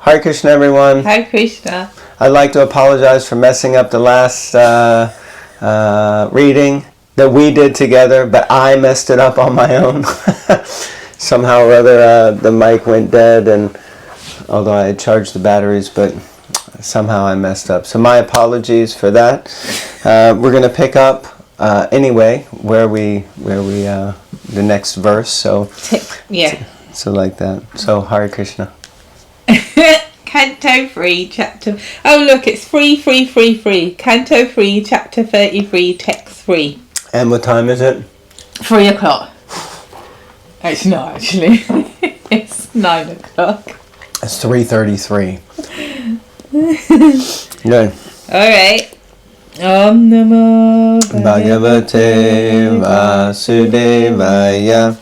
Hare Krishna, everyone. Hare Krishna. I'd like to apologize for messing up the last reading that we did together, but I messed it up on my own. Somehow or other, the mic went dead, and although I had charged the batteries, but somehow I messed up. So my apologies for that. We're going to pick up anyway where we the next verse. So yeah. So like that. So Hare Krishna. Canto 3, chapter... Oh, look, it's 3. Canto 3, chapter 33, text 3. And what time is it? 3 o'clock. It's not, actually. It's 9 o'clock. It's 3:33. Good. Alright. Om Namo Bhagavate Vasudevaya.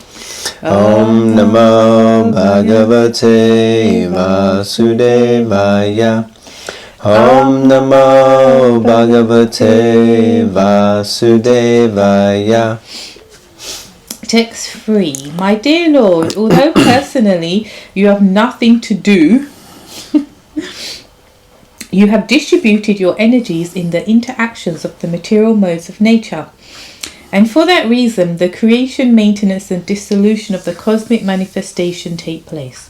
Om Namo Bhagavate Vasudevaya. Om Namo Bhagavate Vasudevaya. Text 3. My dear Lord, although personally you have nothing to do, you have distributed your energies in the interactions of the material modes of nature. And for that reason, the creation, maintenance and dissolution of the cosmic manifestation take place.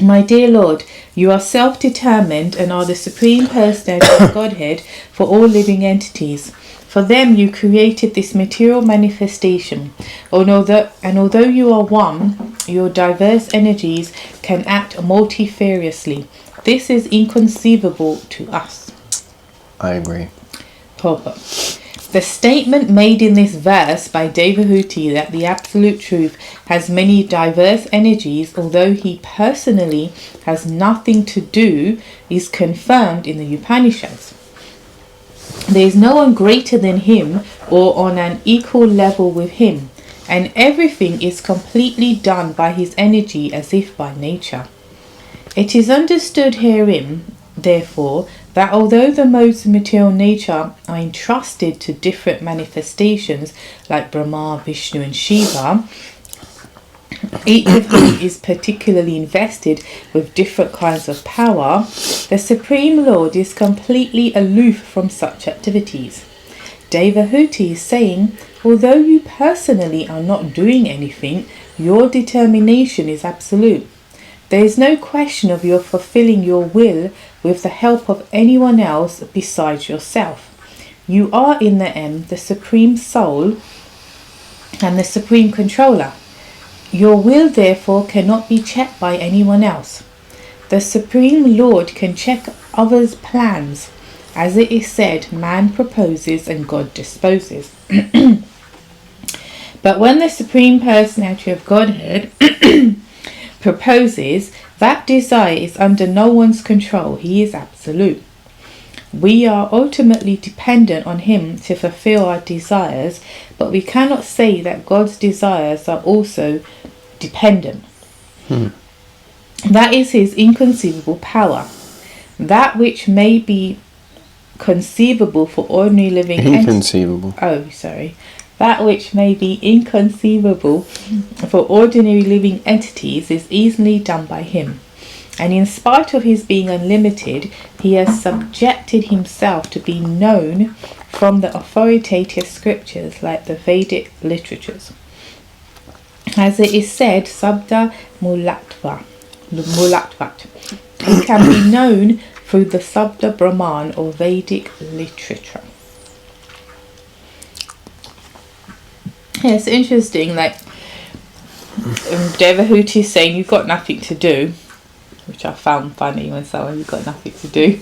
My dear Lord, you are self-determined and are the Supreme Personality of Godhead for all living entities. For them you created this material manifestation. Although you are one, your diverse energies can act multifariously. This is inconceivable to us. I agree. Purport. The statement made in this verse by Devahuti that the Absolute Truth has many diverse energies, although he personally has nothing to do, is confirmed in the Upanishads. There is no one greater than him or on an equal level with him, and everything is completely done by his energy as if by nature. It is understood herein, therefore, that although the modes of material nature are entrusted to different manifestations like Brahma, Vishnu and Shiva, each of whom is particularly invested with different kinds of power, the Supreme Lord is completely aloof from such activities. Devahuti is saying, although you personally are not doing anything, your determination is absolute. There is no question of your fulfilling your will with the help of anyone else besides yourself. You are in the end the Supreme Soul and the Supreme Controller. Your will therefore cannot be checked by anyone else. The Supreme Lord can check others' plans. As it is said, man proposes and God disposes. But when the Supreme Personality of Godhead proposes, that desire is under no one's control. He is absolute. We are ultimately dependent on him to fulfill our desires, but we cannot say that God's desires are also dependent. That is his inconceivable power. That which may be conceivable for ordinary living That which may be inconceivable for ordinary living entities is easily done by him. And in spite of his being unlimited, he has subjected himself to be known from the authoritative scriptures like the Vedic literatures. As it is said, Sabda Mulatvat. He can be known through the Sabda Brahman or Vedic literature. Yeah, it's interesting, like Devahuti is saying you've got nothing to do, which I found funny when someone you've got nothing to do,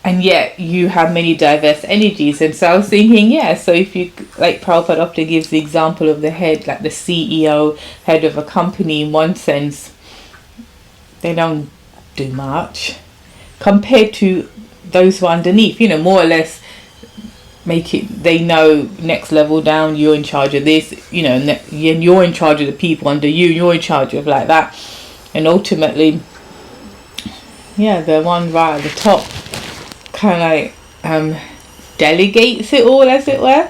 and yet you have many diverse energies. And so I was thinking, so if you, like Prabhupada often gives the example of the head, like the CEO, head of a company, in one sense, they don't do much compared to those who are underneath, more or less. They know next level down, you're in charge of this, and you're in charge of the people under you, you're in charge of like that. And ultimately, the one right at the top kind of delegates it all, as it were.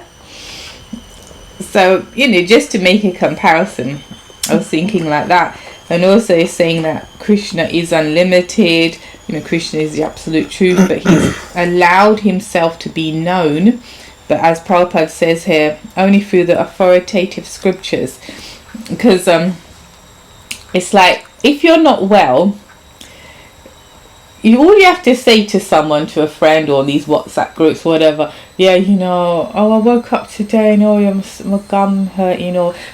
So, just to make a comparison, I was thinking like that. And also it's saying that Krishna is unlimited. Krishna is the absolute truth, but he's allowed himself to be known. But as Prabhupada says here, only through the authoritative scriptures. Because it's like, if you're not well, all you have to say to someone, to a friend or these WhatsApp groups, whatever, I woke up today, my gum hurt,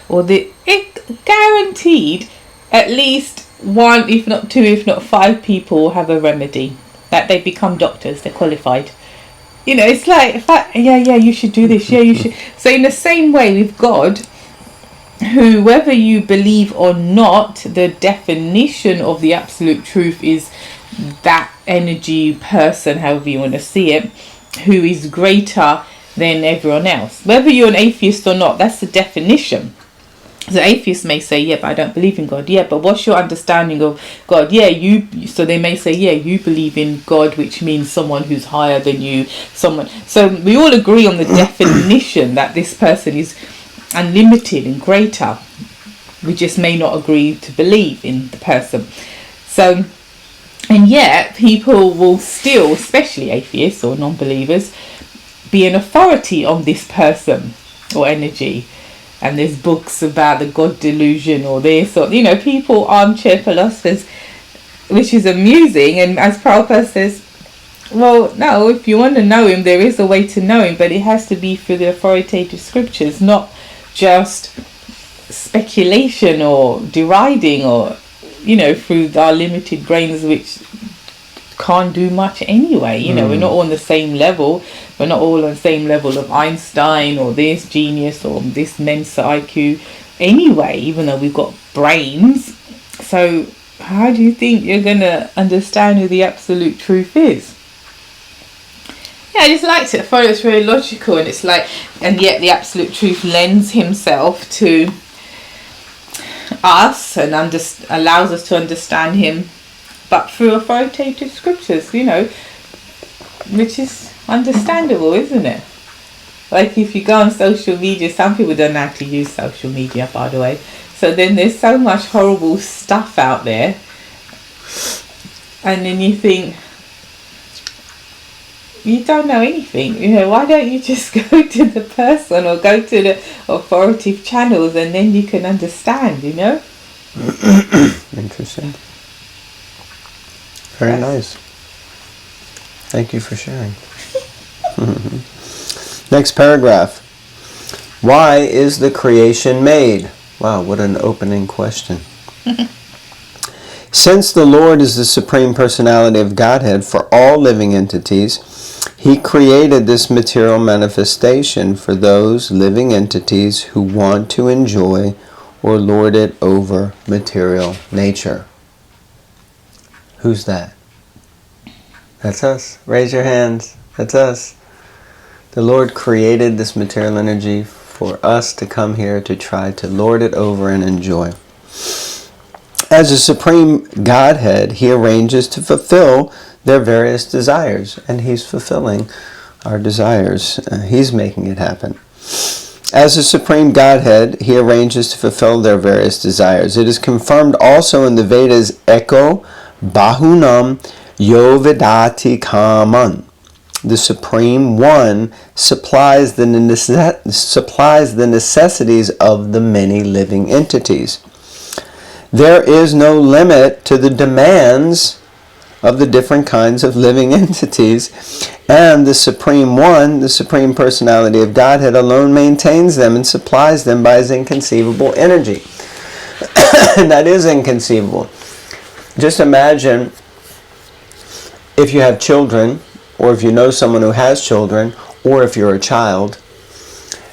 or it guaranteed at least one, if not two, if not five people have a remedy, that they become doctors, they're qualified. It's like, you should do this, you should. So in the same way with God, who, whether you believe or not, the definition of the absolute truth is that energy person, however you want to see it, who is greater than everyone else. Whether you're an atheist or not, that's the definition. So atheists may say, but I don't believe in God. But what's your understanding of God? So they may say, you believe in God, which means someone who's higher than you, someone. So we all agree on the definition that this person is unlimited and greater. We just may not agree to believe in the person. So, and yet people will still, especially atheists or non-believers, be an authority on this person or energy. And there's books about the God delusion or this, or people, armchair philosophers, which is amusing. And as Prabhupada says, well, no, if you want to know him, there is a way to know him, but it has to be through the authoritative scriptures, not just speculation or deriding or through our limited brains, which can't do much anyway. We're not all on the same level. We're not all on the same level of Einstein or this genius or this Mensa IQ anyway, even though we've got brains. So how do you think you're going to understand who the absolute truth is? I just liked it. I thought it was very logical, and it's like, and yet the absolute truth lends himself to us and allows us to understand him, but through authoritative scriptures, which is understandable, isn't it? Like if you go on social media, some people don't know how to use social media, by the way. So then there's so much horrible stuff out there, and then you think, you don't know anything, why don't you just go to the person or go to the authoritative channels, and then you can understand, Interesting. Very nice. Thank you for sharing. Next paragraph. Why is the creation made? Wow, what an opening question. Since the Lord is the Supreme Personality of Godhead for all living entities, He created this material manifestation for those living entities who want to enjoy or lord it over material nature. Who's that? That's us. Raise your hands. That's us. The Lord created this material energy for us to come here to try to lord it over and enjoy. As a Supreme Godhead, He arranges to fulfill their various desires, and He's fulfilling our desires. He's making it happen. As a Supreme Godhead, He arranges to fulfill their various desires. It is confirmed also in the Vedas, Eko Bahunam Yo Vedati Kaman. The Supreme One supplies the necessities of the many living entities. There is no limit to the demands of the different kinds of living entities, and the Supreme One, the Supreme Personality of Godhead, alone maintains them and supplies them by His inconceivable energy. And that is inconceivable. Just imagine if you have children, or if you know someone who has children, or if you're a child,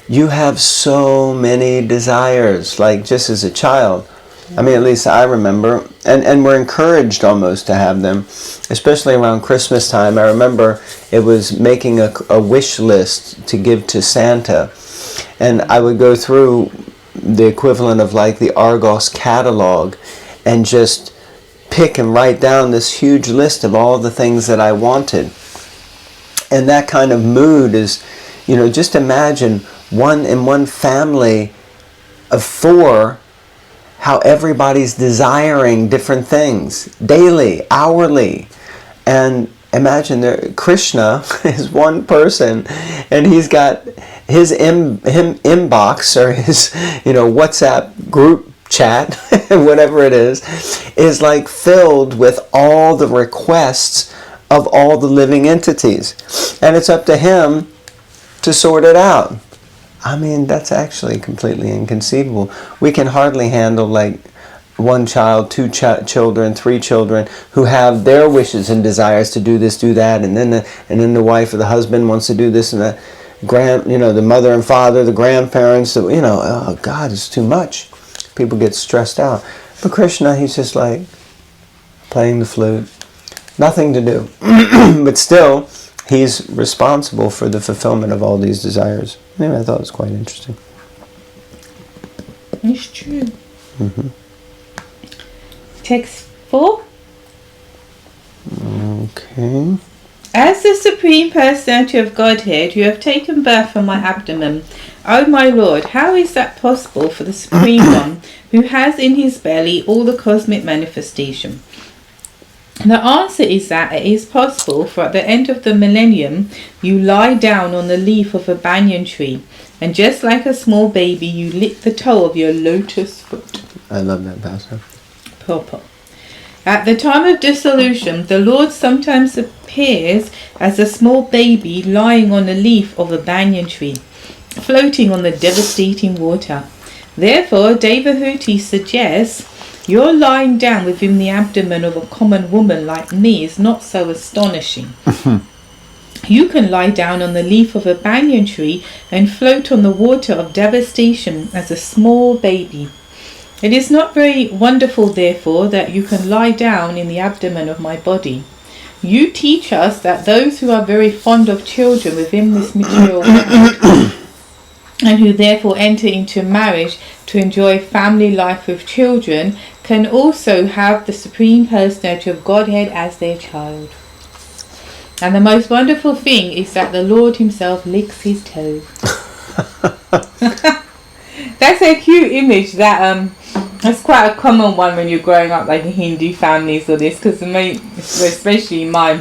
you have so many desires, like just as a child. I mean, at least I remember, and we're encouraged almost to have them, especially around Christmas time. I remember it was making a wish list to give to Santa, and I would go through the equivalent of like the Argos catalog and just pick and write down this huge list of all the things that I wanted. And that kind of mood is, just imagine in one family of 4, how everybody's desiring different things daily, hourly. And imagine Krishna is one person, and he's got his inbox, or his WhatsApp group chat, whatever it is like filled with all the requests of all the living entities. And it's up to him to sort it out. I mean, that's actually completely inconceivable. We can hardly handle like one child, two children, three children who have their wishes and desires to do this, do that, and then the wife or the husband wants to do this and that. The mother and father, the grandparents, oh God, it's too much. People get stressed out. But Krishna, he's just like playing the flute, nothing to do, but still, he's responsible for the fulfillment of all these desires. Anyway, I thought it was quite interesting. It's true. Mm-hmm. Text 4. Okay. As the Supreme Personality of Godhead, you have taken birth from my abdomen. O my Lord, how is that possible for the Supreme One, who has in his belly all the cosmic manifestation? The answer is that it is possible, for at the end of the millennium, you lie down on the leaf of a banyan tree, and just like a small baby, you lick the toe of your lotus foot. I love that passage. Purport. At the time of dissolution, the Lord sometimes appears as a small baby lying on a leaf of a banyan tree, floating on the devastating water. Therefore, Devahuti suggests your lying down within the abdomen of a common woman like me is not so astonishing. You can lie down on the leaf of a banyan tree and float on the water of devastation as a small baby. It is not very wonderful, therefore, that you can lie down in the abdomen of my body. You teach us that those who are very fond of children within this material world, and who therefore enter into marriage to enjoy family life with children, can also have the Supreme Personality of Godhead as their child. And the most wonderful thing is that the Lord himself licks his toe. That's a cute image. That's quite a common one when you're growing up like in Hindu families or this, because especially my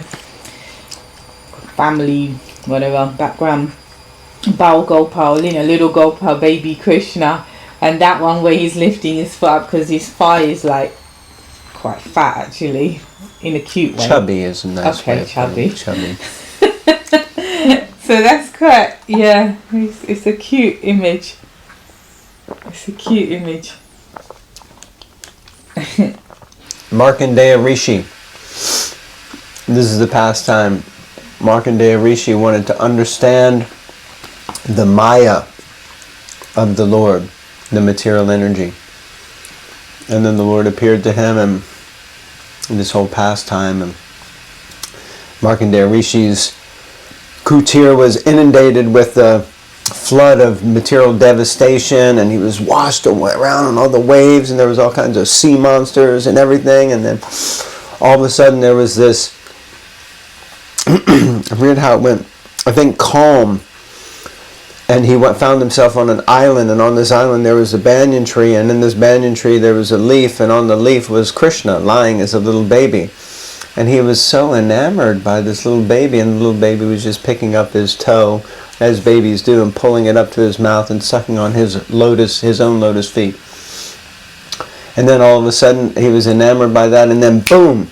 family, whatever, background, Bal Gopal, little Gopal, baby Krishna, and that one where he's lifting his foot up because his thigh is like quite fat actually, in a cute way. Chubby is a nice way. Okay, chubby. So that's quite, yeah, it's a cute image. It's a cute image. Markandeya Rishi. This is the pastime. Markandeya Rishi wanted to understand the Maya of the Lord, the material energy. And then the Lord appeared to him, and this whole pastime, and Markandeya Rishi's kutir was inundated with the flood of material devastation, and he was washed around on all the waves, and there was all kinds of sea monsters and everything, and then all of a sudden there was this, I forget how it went, I think calm, and he found himself on an island, and on this island there was a banyan tree, and in this banyan tree there was a leaf, and on the leaf was Krishna lying as a little baby. And he was so enamored by this little baby, and the little baby was just picking up his toe, as babies do, and pulling it up to his mouth and sucking on his own lotus feet. And then all of a sudden he was enamored by that, and then boom,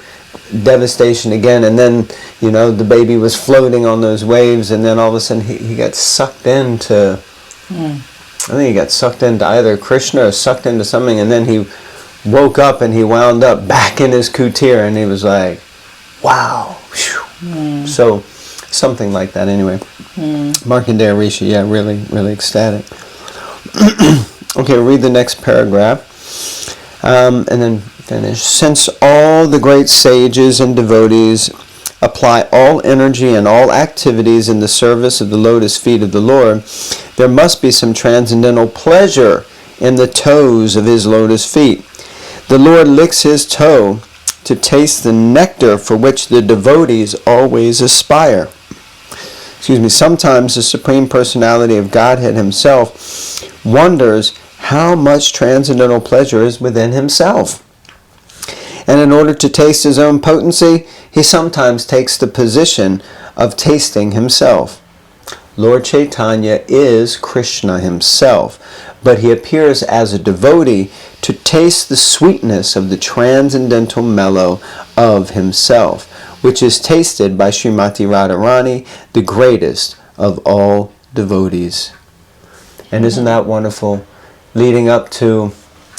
devastation again. And then, the baby was floating on those waves, and then all of a sudden he got sucked into, I think he got sucked into either Krishna or sucked into something, and then he woke up and he wound up back in his kutir, and he was like, wow. So something like that anyway. Markandeya Rishi, yeah, really, really ecstatic. Okay, read the next paragraph. And then finish. Since all the great sages and devotees apply all energy and all activities in the service of the lotus feet of the Lord, there must be some transcendental pleasure in the toes of his lotus feet. The Lord licks his toe to taste the nectar for which the devotees always aspire. Sometimes the Supreme Personality of Godhead himself wonders how much transcendental pleasure is within himself. And in order to taste his own potency, he sometimes takes the position of tasting himself. Lord Chaitanya is Krishna himself, but he appears as a devotee to taste the sweetness of the transcendental mellow of himself, which is tasted by Srimati Radharani, the greatest of all devotees. And isn't that wonderful? Leading up to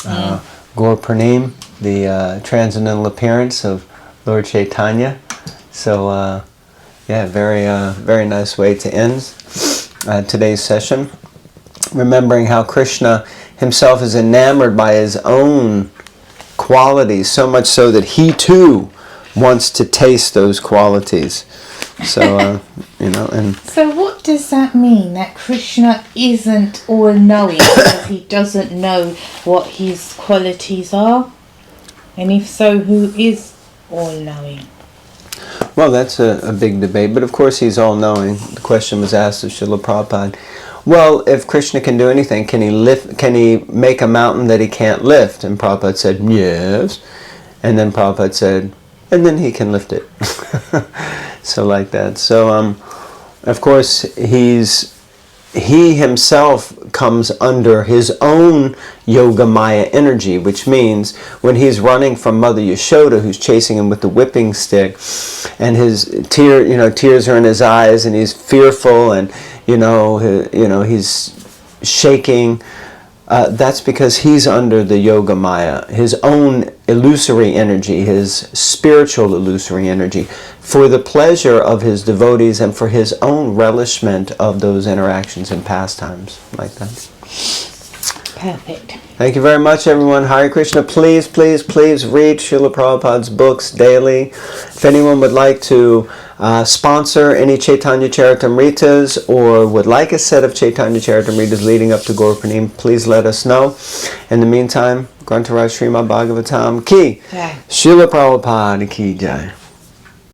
Gaur Purnim, the transcendental appearance of Lord Chaitanya. So, very nice way to end today's session. Remembering how Krishna himself is enamored by his own qualities, so much so that he too wants to taste those qualities. So, and So what does that mean? That Krishna isn't all-knowing because he doesn't know what his qualities are? And if so, who is all-knowing? well, that's a big debate, but of course he's all-knowing. The question was asked of Srila Prabhupada. Well, if Krishna can do anything, can he make a mountain that he can't lift? And Prabhupada said, yes. And then Prabhupada said, and then he can lift it. So like that. So, of course, he himself comes under his own Yoga Maya energy, which means when he's running from Mother Yashoda, who's chasing him with the whipping stick, and his tears are in his eyes, and he's fearful, and he's shaking. That's because he's under the Yoga Maya, his own illusory energy, his spiritual illusory energy, for the pleasure of his devotees and for his own relishment of those interactions and pastimes like that. Perfect. Thank you very much, everyone. Hare Krishna. Please, please, please read Srila Prabhupada's books daily. If anyone would like to sponsor any Chaitanya Charitamritas or would like a set of Chaitanya Charitamritas leading up to Gaur Purnim, please let us know. In the meantime, Grantaraj Srimad Bhagavatam ki, Jai. Srila Prabhupada ki jai.